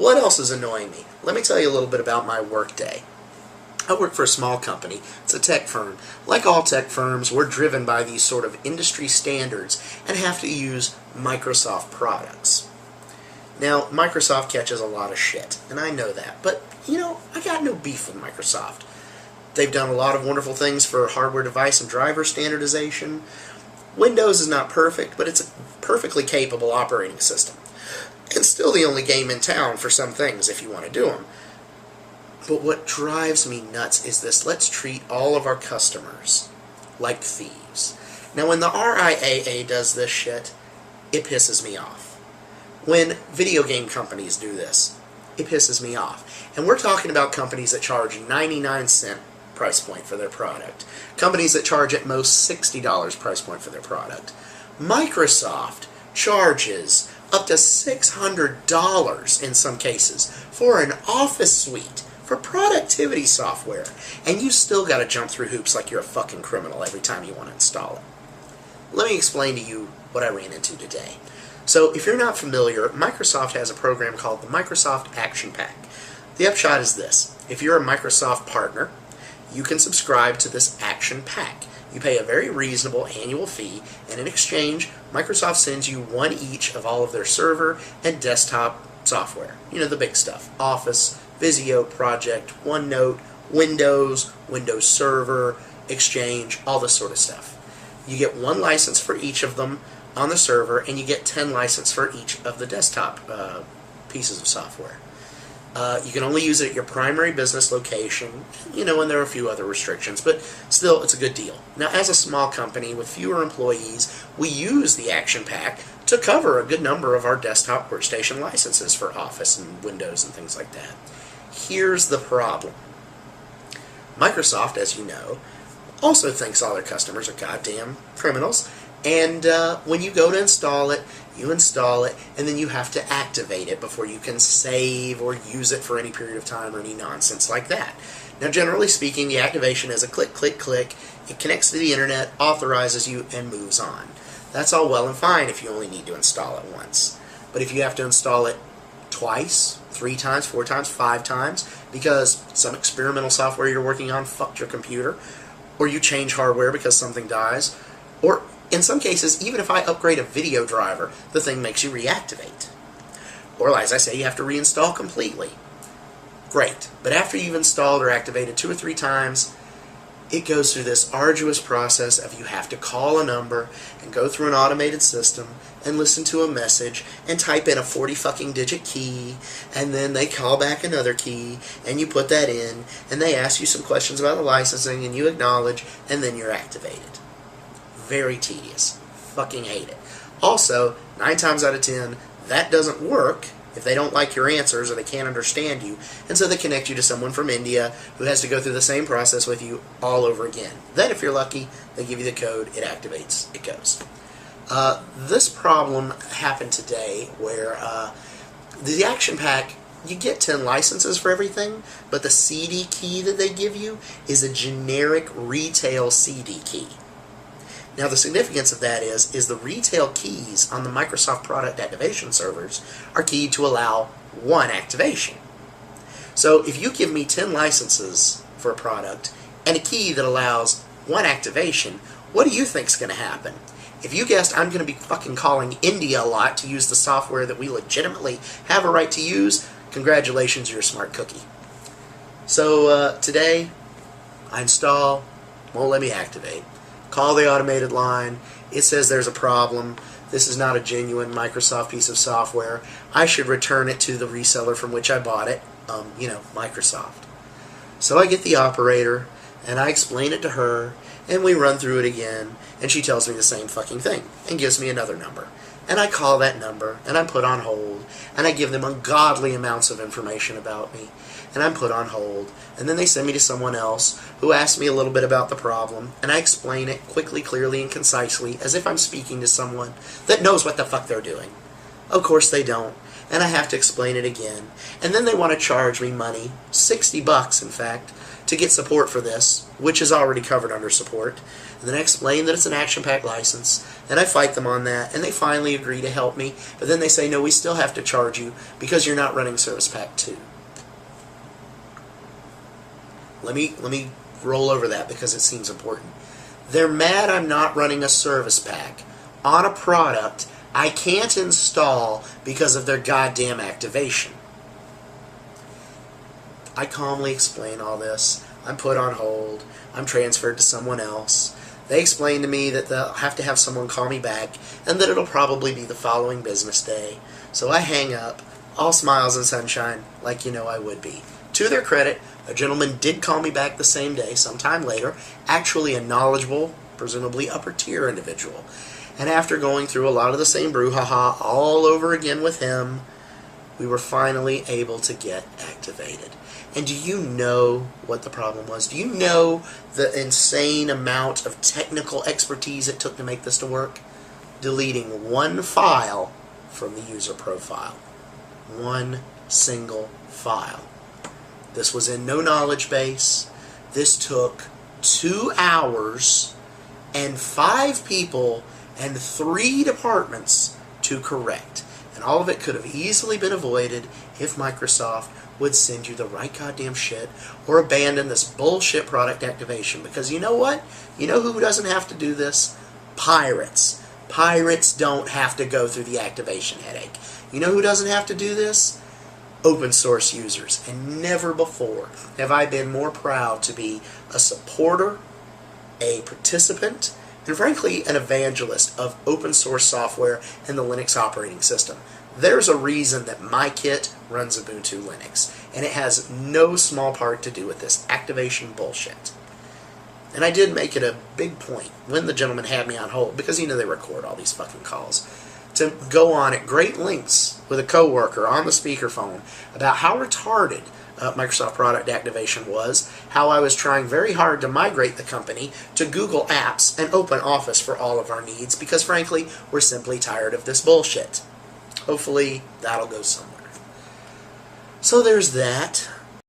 What else is annoying me? Let me tell you a little bit about my work day. I work for a small company. It's a tech firm. Like all tech firms, we're driven by these sort of industry standards and have to use Microsoft products. Now, Microsoft catches a lot of shit, and I know that. But, you know, I got no beef with Microsoft. They've done a lot of wonderful things for hardware device and driver standardization. Windows is not perfect, but it's a perfectly capable operating system. It's still the only game in town for some things if you want to do them. But what drives me nuts is this: let's treat all of our customers like thieves. Now, when the RIAA does this shit, it pisses me off. When video game companies do this, it pisses me off. And we're talking about companies that charge 99-cent price point for their product. Companies that charge at most $60 price point for their product. Microsoft charges up to $600 in some cases for an office suite for productivity software, and you still got to jump through hoops like you're a fucking criminal every time you want to install it. Let me explain to you what I ran into today. So, if you're not familiar, Microsoft has a program called the Microsoft Action Pack. The upshot is this: if you're a Microsoft partner, you can subscribe to this Action Pack. You pay a very reasonable annual fee, and in exchange, Microsoft sends you one each of all of their server and desktop software. You know, the big stuff: Office, Visio, Project, OneNote, Windows, Windows Server, Exchange, all this sort of stuff. You get one license for each of them on the server, and you get 10 licenses for each of the desktop pieces of software. You can only use it at your primary business location, you know, and there are a few other restrictions, but still, it's a good deal. Now, as a small company with fewer employees, we use the Action Pack to cover a good number of our desktop workstation licenses for Office and Windows and things like that. Here's the problem. Microsoft, as you know, also thinks all their customers are goddamn criminals, and when you go to install it, you install it, and then you have to activate it before you can save or use it for any period of time or any nonsense like that. Now, generally speaking, the activation is a click, click, click. It connects to the internet, authorizes you, and moves on. That's all well and fine if you only need to install it once. But if you have to install it twice, 3 times, 4 times, 5 times, because some experimental software you're working on fucked your computer, or you change hardware because something dies, or in some cases, even if I upgrade a video driver, the thing makes you reactivate. Or, as I say, you have to reinstall completely. Great. But after you've installed or activated 2 or 3 times, it goes through this arduous process of you have to call a number and go through an automated system and listen to a message and type in a 40 fucking digit key, and then they call back another key and you put that in, and they ask you some questions about the licensing and you acknowledge, and then you're activated. Very tedious. Fucking hate it. Also, 9 times out of 10, that doesn't work if they don't like your answers or they can't understand you, and so they connect you to someone from India who has to go through the same process with you all over again. Then, if you're lucky, they give you the code, it activates, it goes. This problem happened today where the Action Pack, you get 10 licenses for everything, but the CD key that they give you is a generic retail CD key. Now, the significance of that is the retail keys on the Microsoft product activation servers are keyed to allow 1 activation. So, if you give me 10 licenses for a product and a key that allows 1 activation, what do you think is going to happen? If you guessed I'm going to be fucking calling India a lot to use the software that we legitimately have a right to use, congratulations, you're a smart cookie. So, today, I install, won't let me activate. Call the automated line. It says there's a problem. This is not a genuine Microsoft piece of software. I should return it to the reseller from which I bought it, you know, Microsoft. So I get the operator, and I explain it to her, and we run through it again, and she tells me the same fucking thing, and gives me another number. And I call that number, and I'm put on hold, and I give them ungodly amounts of information about me, and I'm put on hold, and then they send me to someone else who asks me a little bit about the problem, and I explain it quickly, clearly, and concisely, as if I'm speaking to someone that knows what the fuck they're doing. Of course they don't, and I have to explain it again. And then they want to charge me money, $60 in fact, to get support for this, which is already covered under support. And then I explain that it's an Action Pack license, and I fight them on that, and they finally agree to help me, but then they say, no, we still have to charge you because you're not running Service Pack 2. Let me roll over that because it seems important. They're mad I'm not running a Service Pack on a product I can't install because of their goddamn activation. I calmly explain all this. I'm put on hold. I'm transferred to someone else. They explain to me that they'll have to have someone call me back and that it'll probably be the following business day. So I hang up, all smiles and sunshine, like you know I would be. To their credit, a gentleman did call me back the same day, sometime later, actually a knowledgeable, presumably upper tier individual. And after going through a lot of the same brouhaha all over again with him, we were finally able to get activated. And do you know what the problem was? Do you know the insane amount of technical expertise it took to make this to work? Deleting one file from the user profile. One single file. This was in no knowledge base. This took 2 hours and 5 people and 3 departments to correct. And all of it could have easily been avoided if Microsoft would send you the right goddamn shit or abandon this bullshit product activation. Because you know what? You know who doesn't have to do this? Pirates. Pirates don't have to go through the activation headache. You know who doesn't have to do this? Open source users. And never before have I been more proud to be a supporter, a participant, and frankly an evangelist of open source software and the Linux operating system. There's a reason that my kit runs Ubuntu Linux, and it has no small part to do with this activation bullshit. And I did make it a big point when the gentleman had me on hold, because you know they record all these fucking calls, to go on at great lengths with a coworker on the speakerphone about how retarded Microsoft product activation was, how I was trying very hard to migrate the company to Google Apps and Open Office for all of our needs, because frankly, we're simply tired of this bullshit. Hopefully, that'll go somewhere. So there's that.